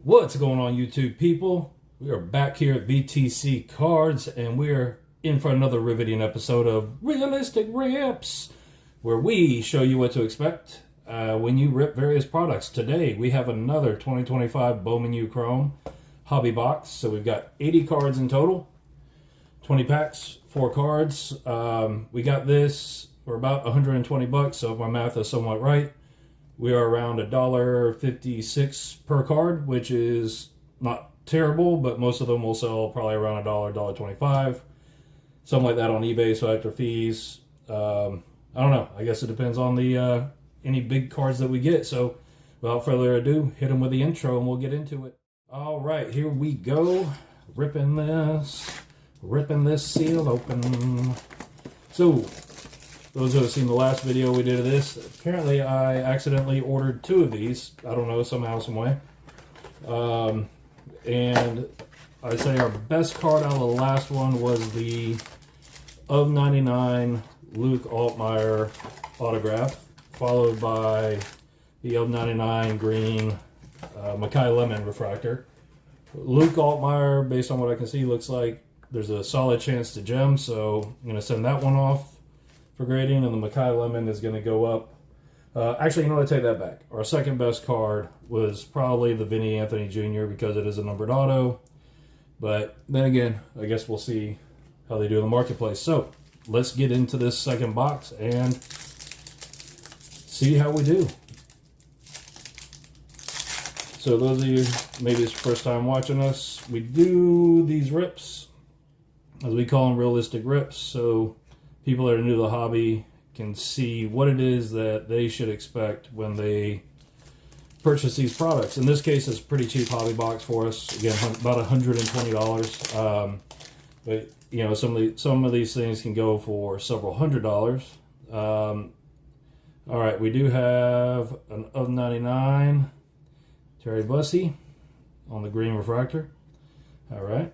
What's going on, YouTube people? We are back here at VTC Cards, and we're in for another riveting episode of Realistic Rips, where we show you what to expect when you rip various products. Today, we have another 2025 Bowman U Chrome hobby box. So we've got 80 cards in total, 20 packs, 4 cards. We got this for about 120 bucks, so if my math is somewhat right. We are around $1.56 per card, which is not terrible, but most of them will sell probably around $1, $1.25, something like that on eBay. So after fees, I don't know. I guess it depends on the any big cards that we get. So without further ado, hit them with the intro and we'll get into it. All right, here we go. Ripping this seal open. So, those who have seen the last video we did of this, apparently I accidentally ordered 2 of these. I don't know, somehow, some way. And I'd say our best card out of the last one was the of 99 Luke Altmaier autograph, followed by the of 99 green Mackay Lemon refractor. Luke Altmaier, based on what I can see, looks like there's a solid chance to gem, so I'm going to send that one off for grading, and the Mackay Lemon is going to go up. Actually, you know what, I take that back. Our second best card was probably the Vinny Anthony Jr. because it is a numbered auto. But then again, I guess we'll see how they do in the marketplace. So let's get into this second box and see how we do. So those of you, maybe it's your first time watching us, we do these rips, as we call them, realistic rips. So people that are new to the hobby can see what it is that they should expect when they purchase these products. In this case, it's a pretty cheap hobby box for us. Again, about $120. But you know, some of these things can go for several $100s. All right, we do have an of 99 Terry Bussey on the green refractor. All right,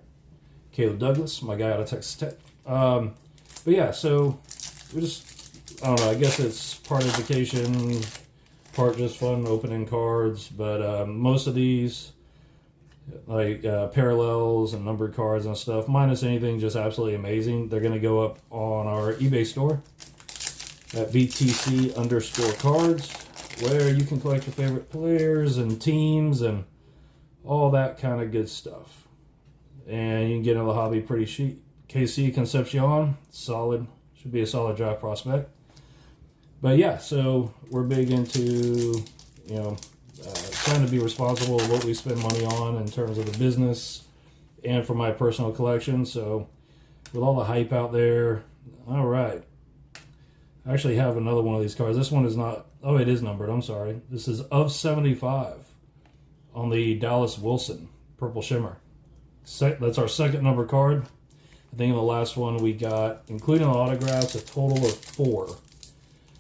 Caleb Douglas, my guy out of Texas Tech. But yeah, so we just, I don't know, I guess it's part education, part just fun opening cards, but most of these, like parallels and numbered cards and stuff, minus anything just absolutely amazing, they're going to go up on our eBay store at VTC_cards, where you can collect your favorite players and teams and all that kind of good stuff. And you can get into the hobby pretty cheap. KC Concepcion, solid, should be a solid draft prospect. But yeah, so we're big into, you know, trying to be responsible of what we spend money on in terms of the business and for my personal collection. So with all the hype out there, all right. I actually have another one of these cards. This one is not, oh, it is numbered, I'm sorry. This is of 75 on the Dallas Wilson Purple Shimmer. That's our second number card. I think in the last one we got, including the autographs, a total of 4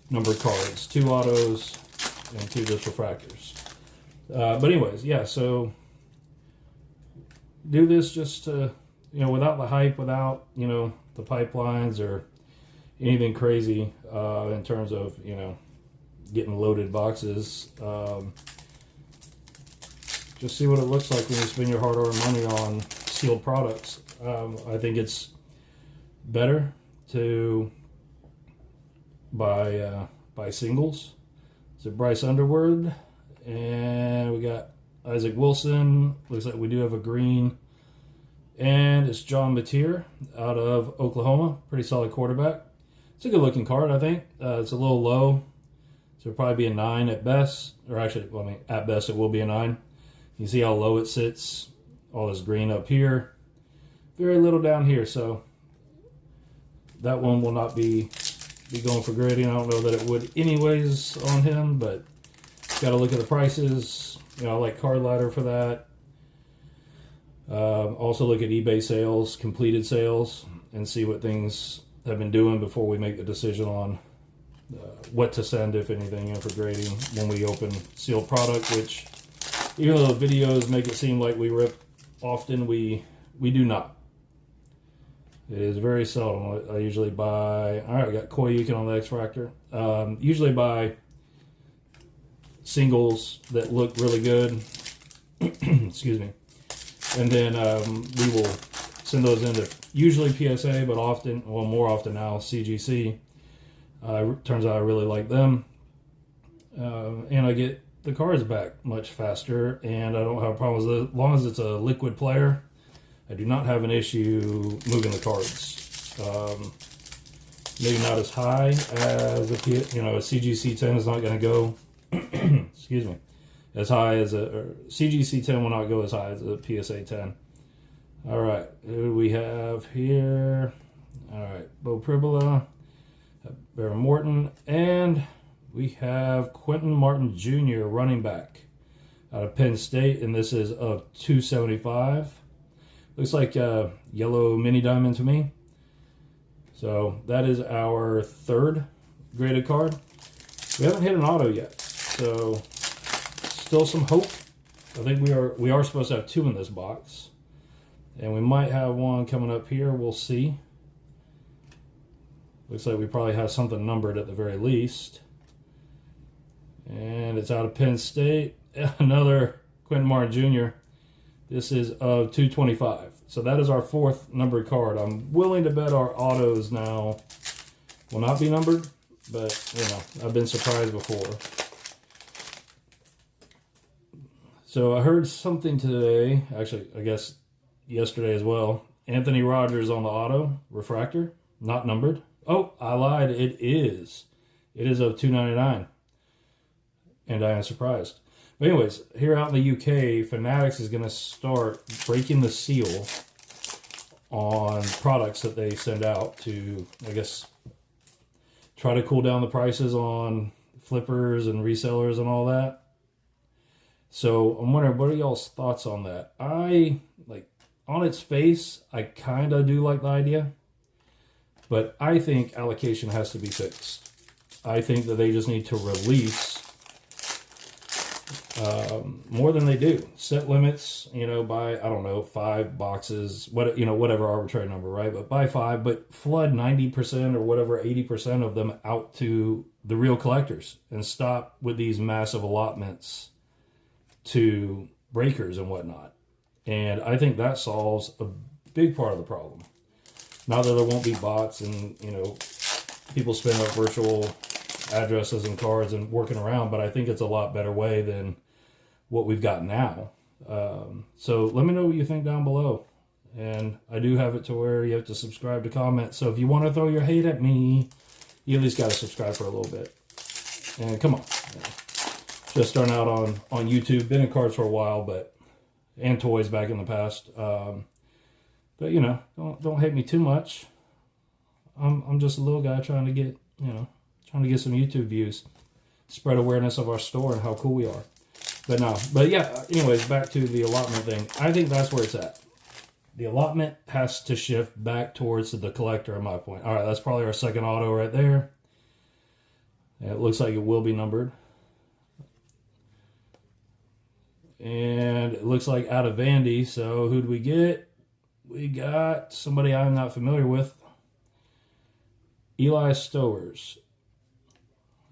numbered cards, 2 autos and 2 just refractors. But anyways, yeah, so do this just to, you know, without the hype, without, you know, the pipelines or anything crazy in terms of, you know, getting loaded boxes. Just see what it looks like when you spend your hard-earned money on sealed products. I think it's better to buy singles. So Bryce Underwood, and we got Isaac Wilson. Looks like we do have a green, and it's John Mateer out of Oklahoma. Pretty solid quarterback. It's a good-looking card, I think. It's a little low, so it'll probably be a 9 at best, or actually, well, I mean, at best it will be a 9. You see how low it sits. All this green up here. Very little down here, so that one will not be going for grading. I don't know that it would anyways on him, but got to look at the prices. You know, I like Card Ladder for that. Also look at eBay sales, completed sales, and see what things have been doing before we make the decision on what to send, if anything, in for grading when we open sealed product, which, even though the videos make it seem like we rip often, we do not. It is very seldom. I usually buy, all right, I got Koyukin on the X-Fractor. Usually buy singles that look really good Excuse me. And then we will send those into usually PSA, but often, well, more often now, CGC. Turns out I really like them. And I get the cards back much faster, and I don't have problems with it. As long as it's a liquid player, I do not have an issue moving the cards. Maybe not as high as a CGC 10 is not going to go. Excuse me. As high as CGC 10 will not go as high as a PSA 10. All right, who do we have here? All right, Bo Pribola, Baron Morton, and we have Quentin Martin Jr., running back out of Penn State, and this is of 275. Looks like yellow mini diamond to me. So that is our third graded card. We haven't hit an auto yet, so still some hope. I think we are supposed to have 2 in this box, and we might have one coming up here. We'll see. Looks like we probably have something numbered at the very least. And it's out of Penn State. Another Quentin Martin Jr. This is of 225. So that is our 4th numbered card. I'm willing to bet our autos now will not be numbered, but you know, I've been surprised before. So I heard something today, actually I guess yesterday as well. Anthony Rogers on the auto refractor, not numbered. Oh, I lied. It is. It is of 299. And I am surprised. But anyways, here out in the UK, Fanatics is going to start breaking the seal on products that they send out to, I guess, try to cool down the prices on flippers and resellers and all that. So I'm wondering, what are y'all's thoughts on that? On its face, I kind of do like the idea, but I think allocation has to be fixed. I think that they just need to release more than they do. Set limits, by, I don't know, 5 boxes, whatever arbitrary number, right? But buy 5, but flood 90% or whatever, 80% of them out to the real collectors, and stop with these massive allotments to breakers and whatnot. And I think that solves a big part of the problem. Not that there won't be bots and, people spin up virtual addresses and cards and working around, but I think it's a lot better way than what we've got now. So let me know what you think down below. And I do have it to where you have to subscribe to comment. So if you want to throw your hate at me, you at least got to subscribe for a little bit. And come on. Just starting out on YouTube. Been in cards for a while, and toys back in the past. But don't hate me too much. I'm just a little guy trying to get some YouTube views, spread awareness of our store and how cool we are. But yeah, anyways, back to the allotment thing. I think that's where it's at. The allotment has to shift back towards the collector, in my point. All right, that's probably our second auto right there. And it looks like it will be numbered. And it looks like out of Vandy. So who do we get? We got somebody I'm not familiar with. Eli Stowers.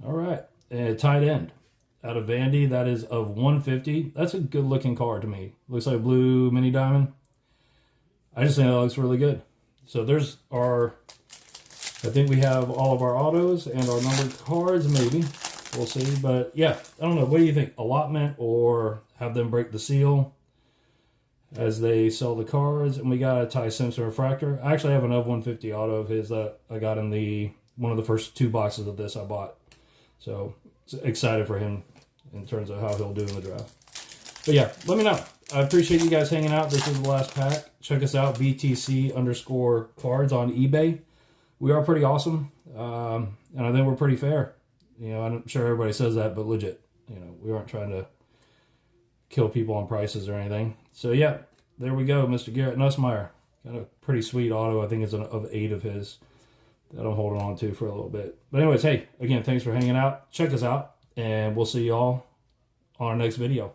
All right. And tight end. Out of Vandy. That is of 150. That's a good looking card to me. Looks like a blue mini diamond. I just think that looks really good. So there's our... I think we have all of our autos and our numbered cards, maybe. We'll see. But yeah, I don't know. What do you think? Allotment or have them break the seal as they sell the cards? And we got a Ty Simpson refractor. I actually have an of 150 auto of his that I got in one of the first 2 boxes of this I bought. So excited for him in terms of how he'll do in the draft. But yeah, let me know. I appreciate you guys hanging out. This is the last pack. Check us out, VTC_cards on eBay. We are pretty awesome. And I think we're pretty fair. I'm sure everybody says that, but legit. We aren't trying to kill people on prices or anything. So yeah, there we go. Mr. Garrett Nussmeier. Got a pretty sweet auto. I think it's an of 8 of his that I'm holding on to for a little bit. But anyways, hey, again, thanks for hanging out. Check us out, and we'll see y'all on our next video.